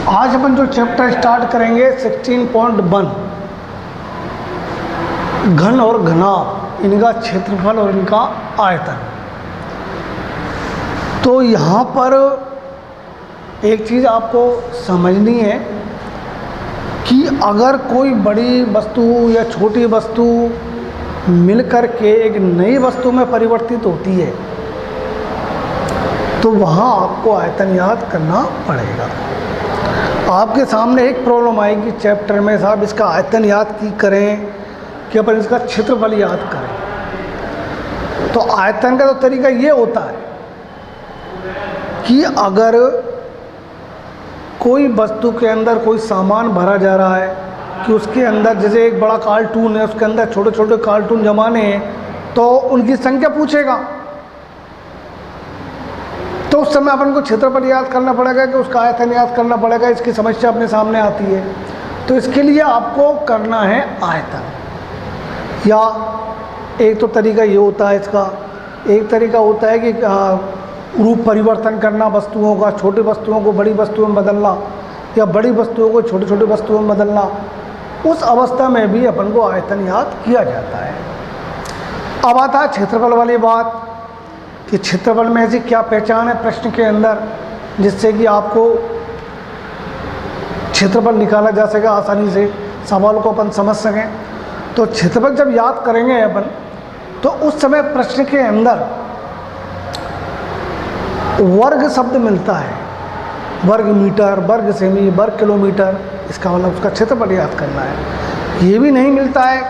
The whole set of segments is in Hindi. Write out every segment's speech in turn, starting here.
आज अपन जो चैप्टर स्टार्ट करेंगे 16.1 घन और घनाभ, इनका क्षेत्रफल और इनका आयतन। तो यहाँ पर एक चीज़ आपको समझनी है कि अगर कोई बड़ी वस्तु या छोटी वस्तु मिलकर के एक नई वस्तु में परिवर्तित होती है तो वहाँ आपको आयतन याद करना पड़ेगा। आपके सामने एक प्रॉब्लम आएगी चैप्टर में, साहब इसका आयतन याद की करें कि अपन इसका क्षेत्रफल याद करें। तो आयतन का तो तरीका ये होता है कि अगर कोई वस्तु के अंदर कोई सामान भरा जा रहा है कि उसके अंदर जैसे एक बड़ा कार्टून है, उसके अंदर छोटे छोटे कार्टून जमाने हैं तो उनकी संख्या पूछेगा, तो उस समय अपन को क्षेत्रफल याद करना पड़ेगा कि उसका आयतन याद करना पड़ेगा। इसकी समस्या अपने सामने आती है, तो इसके लिए आपको करना है आयतन। या एक तो तरीका ये होता है इसका, एक तरीका होता है कि रूप परिवर्तन करना वस्तुओं का, छोटी वस्तुओं को बड़ी वस्तुओं में बदलना या बड़ी वस्तुओं को छोटी छोटी वस्तुओं में बदलना। उस अवस्था में भी अपन को आयतन याद किया जाता है। अब आता है क्षेत्रफल वाली बात कि क्षेत्रफल में ऐसी क्या पहचान है प्रश्न के अंदर जिससे कि आपको क्षेत्रफल निकाला जा सके, आसानी से सवाल को अपन समझ सकें। तो क्षेत्रफल जब याद करेंगे अपन तो उस समय प्रश्न के अंदर वर्ग शब्द मिलता है, वर्ग मीटर, वर्ग सेमी, वर्ग किलोमीटर, इसका मतलब उसका क्षेत्रफल याद करना है। ये भी नहीं मिलता है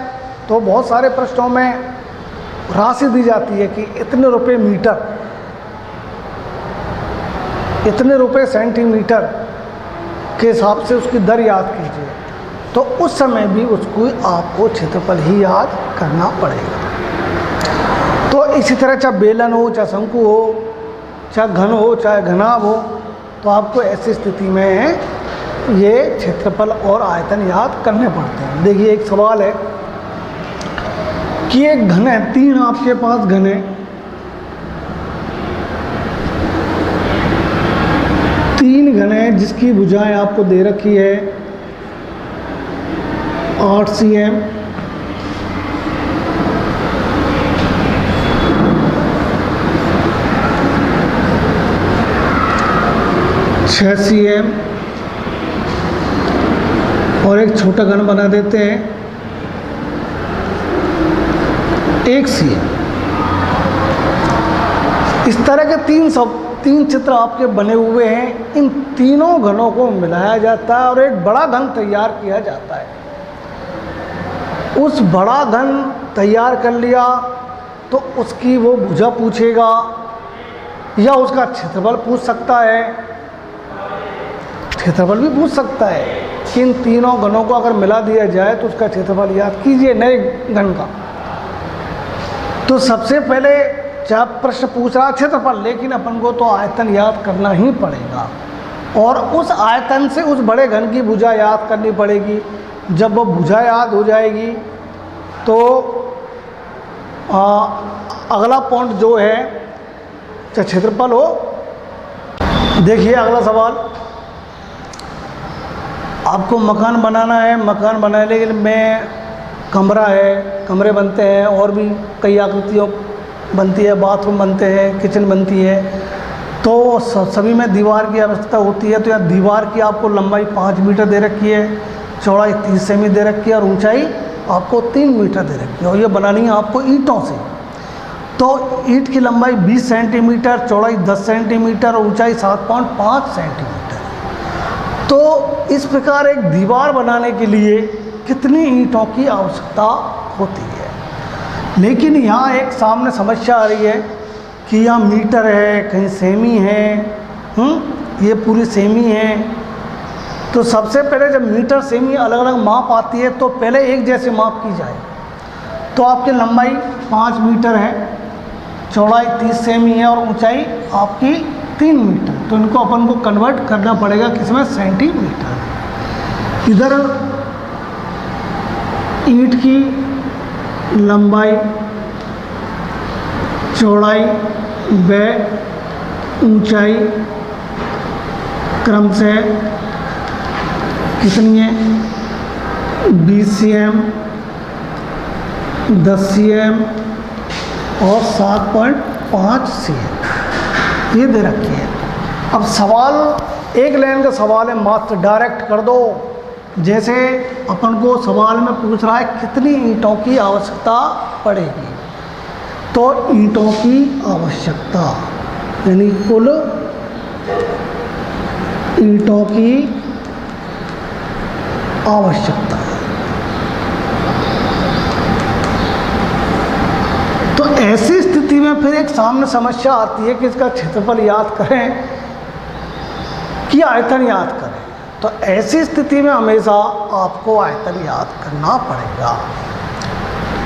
तो बहुत सारे प्रश्नों में राशि दी जाती है कि इतने रुपए मीटर, इतने रुपए सेंटीमीटर के हिसाब से उसकी दर याद कीजिए। तो उस समय भी उसको आपको क्षेत्रफल ही याद करना पड़ेगा। तो इसी तरह चाहे बेलन हो, चाहे शंकु हो, चाहे घन हो, चाहे घनाभ हो, तो आपको ऐसी स्थिति में ये क्षेत्रफल और आयतन याद करने पड़ते हैं। देखिए एक सवाल है कि एक घन है, तीन आपके पास घन है, तीन घन है जिसकी भुजाएं आपको दे रखी है 8 cm, 6 cm और एक छोटा घन बना देते हैं 1 cm। इस तरह के तीन चित्र आपके बने हुए हैं। इन तीनों घनों को मिलाया जाता है और एक बड़ा घन तैयार किया जाता है। उस बड़ा घन तैयार कर लिया तो उसकी वो भुजा पूछेगा या उसका क्षेत्रफल पूछ सकता है, क्षेत्रफल भी पूछ सकता है। इन तीनों घनों को अगर मिला दिया जाए तो उसका क्षेत्रफल याद कीजिए नए घन का। तो सबसे पहले चाहे प्रश्न पूछ रहा क्षेत्रफल, लेकिन अपन को तो आयतन याद करना ही पड़ेगा और उस आयतन से उस बड़े घन की भुजा याद करनी पड़ेगी। जब वो भुजा याद हो जाएगी तो अगला पॉइंट जो है चाहे क्षेत्रफल हो। देखिए अगला सवाल, आपको मकान बनाना है, मकान बनाने में कमरा है, कमरे बनते हैं और भी कई आकृतियों बनती है, बाथरूम बनते हैं, किचन बनती है, तो सभी में दीवार की आवश्यकता होती है। तो यहाँ दीवार की आपको लंबाई 5 मीटर दे रखी है, चौड़ाई 30 सेमी दे रखी है और ऊंचाई आपको 3 मीटर दे रखी है और ये बनानी है आपको ईंटों से। तो ईंट की लंबाई 20 सेंटीमीटर, चौड़ाई 10 सेंटीमीटर और ऊंचाई 7.5 सेंटीमीटर। तो इस प्रकार एक दीवार बनाने के लिए कितनी ईंटों की आवश्यकता होती है। लेकिन यहाँ एक सामने समस्या आ रही है कि यहाँ मीटर है, कहीं सेमी है, ये पूरी सेमी है। तो सबसे पहले जब मीटर सेमी अलग अलग माप आती है तो पहले एक जैसे माप की जाए। तो आपकी लंबाई 5 मीटर है, चौड़ाई 30 सेमी है और ऊंचाई आपकी 3 मीटर। तो इनको अपन को कन्वर्ट करना पड़ेगा किसमें, सेंटीमीटर। इधर ईंट की लंबाई, चौड़ाई व ऊंचाई क्रमशः कितनी है, 20 cm, 10 cm और 7.5 cm ये दे रखी है। अब सवाल एक लाइन का सवाल है, मात्र डायरेक्ट कर दो। जैसे अपन को सवाल में पूछ रहा है कितनी ईंटों की आवश्यकता पड़ेगी, तो ईंटों की आवश्यकता यानी कुल ईंटों की आवश्यकता। तो ऐसी स्थिति में फिर एक सामने समस्या आती है कि इसका क्षेत्रफल याद करें कि आयतन याद करें। तो ऐसी स्थिति में हमेशा आपको आयतन याद करना पड़ेगा।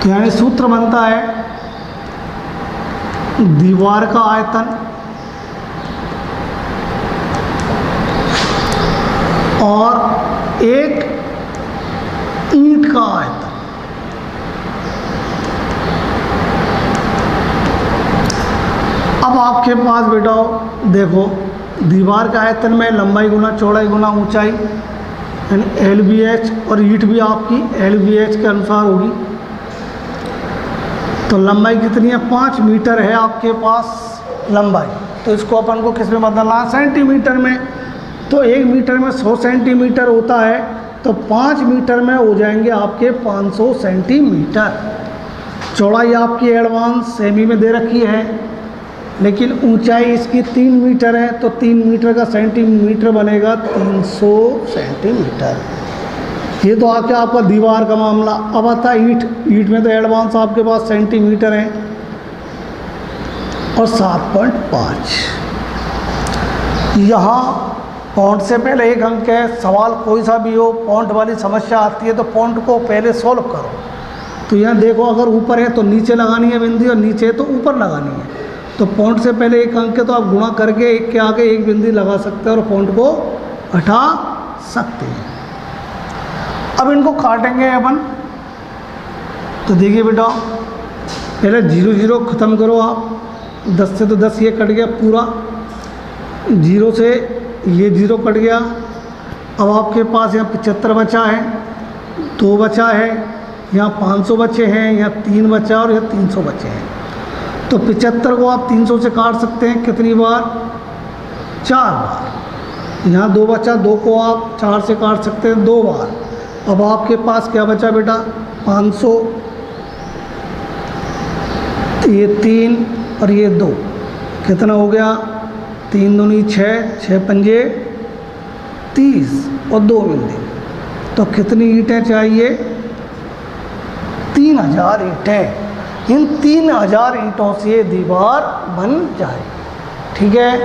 तो यानी सूत्र बनता है दीवार का आयतन और एक ईंट का आयतन। अब आपके पास बेटा देखो, दीवार के आयतन में लंबाई गुना चौड़ाई गुना ऊंचाई यानी LBH, और ईंट भी आपकी LBH के अनुसार होगी। तो लंबाई कितनी है, 5 मीटर है आपके पास लंबाई। तो इसको अपन को किस में बदलना है, सेंटीमीटर में। तो 1 मीटर में 100 सेंटीमीटर होता है, तो 5 मीटर में हो जाएंगे आपके 500 सेंटीमीटर। चौड़ाई आपकी एडवांस सेमी में दे रखी है, लेकिन ऊंचाई इसकी 3 मीटर है, तो 3 मीटर का सेंटीमीटर बनेगा 300 सेंटीमीटर। ये तो आपका दीवार का मामला। अब आता है ईंट। ईंट में तो एडवांस आपके पास सेंटीमीटर है और 7.5। यहाँ पॉइंट से पहले एक अंक है। सवाल कोई सा भी हो, पॉइंट वाली समस्या आती है तो पॉइंट को पहले सॉल्व करो। तो यहाँ देखो, अगर ऊपर है तो नीचे लगानी है बिंदी और नीचे है तो ऊपर लगानी है। तो पॉइंट से पहले एक अंक है तो आप गुणा करके एक के आगे एक बिंदी लगा सकते हैं और पॉइंट को हटा सकते हैं। अब इनको काटेंगे अपन। तो देखिए बेटा, पहले 0 0 ख़त्म करो आप। 10 से तो 10 ये कट गया पूरा, 0 से ये 0 कट गया। अब आपके पास यहाँ 75 बचा है, 2 बचा है, यहाँ 500 बचे हैं, यहाँ 3 बचा और यहाँ 300 बचे हैं। तो 75 को आप 300 से काट सकते हैं कितनी बार, 4 बार। यहाँ 2 बचा, 2 को आप 4 से काट सकते हैं 2 बार। अब आपके पास क्या बचा बेटा, 500, ये 3 और ये 2, कितना हो गया, 3 दूनी 6, 6 पंजे 30 और 2 बिंदी। तो कितनी ईंटें चाहिए, 3000 ईंटें। इन 3000 ईंटों से दीवार बन जाए। ठीक है।